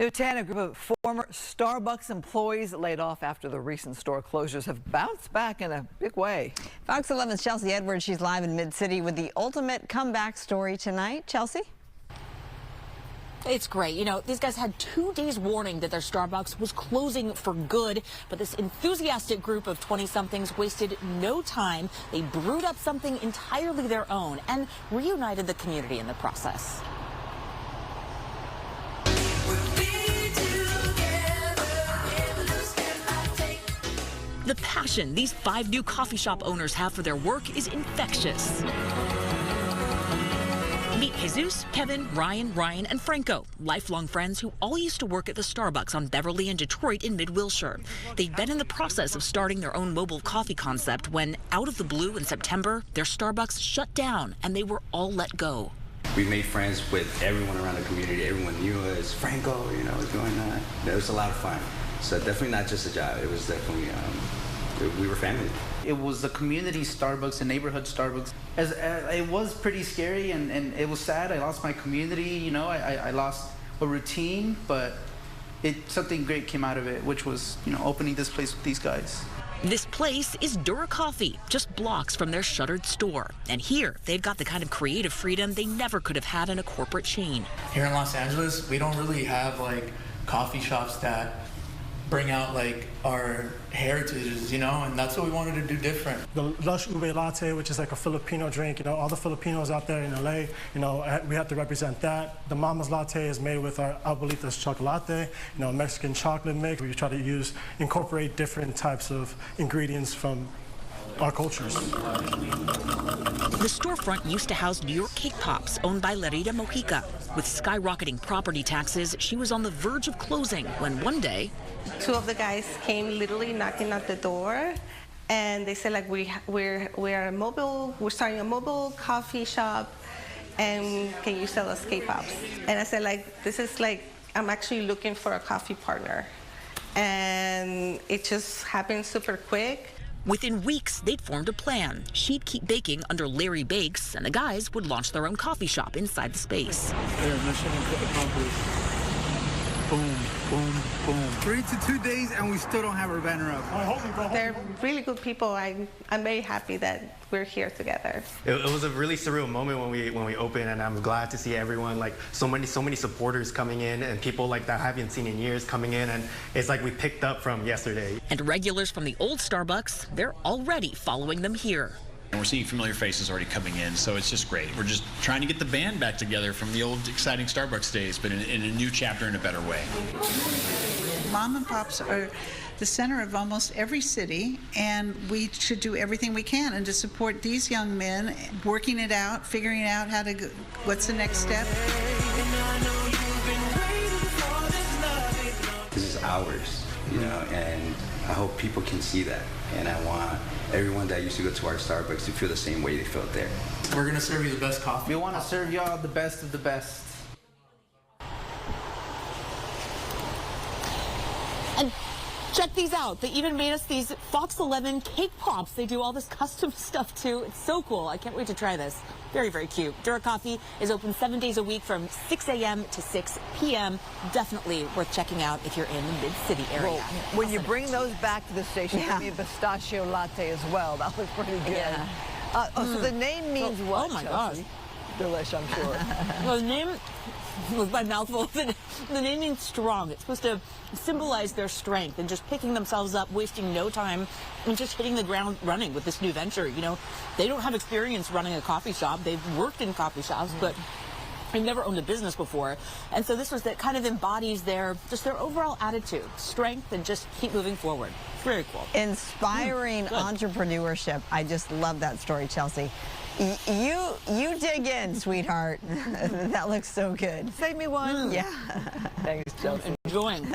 Newtown, a group of former Starbucks employees laid off after the recent store closures have bounced back in a big way. Fox 11's Chelsea Edwards, she's live in Mid-City with the ultimate comeback story tonight. Chelsea? It's great. You know, these guys had 2 days warning that their Starbucks was closing for good, but this enthusiastic group of 20-somethings wasted no time. They brewed up something entirely their own and reunited the community in the process. The passion these 5 new coffee shop owners have for their work is infectious. Meet Jesus, Kevin, Ryan, and Franco, lifelong friends who all used to work at the Starbucks on Beverly and Detroit in mid-Wilshire. They've been in the process of starting their own mobile coffee concept when, out of the blue in September, their Starbucks shut down and they were all let go. We made friends with everyone around the community. Everyone knew us. Franco, you know, was doing that. It was a lot of fun. So definitely not just a job. It was definitely, we were family. It was the community Starbucks, a neighborhood Starbucks. It was pretty scary and it was sad. I lost my community, you know, I lost a routine, but something great came out of it, which was, you know, opening this place with these guys. This place is Dura Coffee, just blocks from their shuttered store. And here, they've got the kind of creative freedom they never could have had in a corporate chain. Here in Los Angeles, we don't really have like coffee shops that bring out like our heritages, you know, and that's what we wanted to do different. The Lush Ube Latte, which is like a Filipino drink, you know, all the Filipinos out there in LA, you know, we have to represent that. The Mama's Latte is made with our Abuelita's Chocolate, you know, Mexican chocolate mix. We try to incorporate different types of ingredients from our cultures. The storefront used to house New York Cake Pops, owned by Lerida Mojica. With skyrocketing property taxes, she was on the verge of closing when one day, 2 of the guys came literally knocking at the door, and they said, like, we're starting a mobile coffee shop, and can you sell us K-Pops? And I said, like, this is like, I'm actually looking for a coffee partner. And it just happened super quick. Within weeks, they'd formed a plan. She'd keep baking under Larry Bakes, and the guys would launch their own coffee shop inside the space. Mission accomplished. Boom, boom, boom. 3 to 2 days, and we still don't have our banner up. They're really good people. I'm very happy that we're here together. It was a really surreal moment when we opened, and I'm glad to see everyone, like so many supporters coming in, and people like that I haven't seen in years coming in, and it's like we picked up from yesterday. And regulars from the old Starbucks, they're already following them here. And we're seeing familiar faces already coming in, so it's just great. We're just trying to get the band back together from the old exciting Starbucks days, but in a new chapter, in a better way. Mom and pops are the center of almost every city, and we should do everything we can and to support these young men working it out, figuring out how to go, what's the next step. This is ours, you know, and I hope people can see that. And I want everyone that used to go to our Starbucks to feel the same way they felt there. We're gonna serve you the best coffee. We want to serve y'all the best of the best. And check these out. They even made us these Fox 11 cake pops. They do all this custom stuff too. It's so cool. I can't wait to try this. Very, very cute. Dura Coffee is open 7 days a week from 6 a.m. to 6 p.m. Definitely worth checking out if you're in the Mid-City area. Well, when you bring those back to the station, give me a pistachio latte as well. That looks pretty good. Yeah. So the name means what? Oh my Chelsea? gosh. Delish, I'm sure. Well, the name, with my mouth full, the name means strong. It's supposed to symbolize their strength and just picking themselves up, wasting no time, and just hitting the ground running with this new venture. You know, they don't have experience running a coffee shop. They've worked in coffee shops, but they've never owned a business before. And so this was that kind of embodies their overall attitude, strength, and just keep moving forward. Very cool. Inspiring entrepreneurship. I just love that story, Chelsea. You dig in, sweetheart. That looks so good. Save me one. Yeah. Thanks, Chelsea. Enjoying.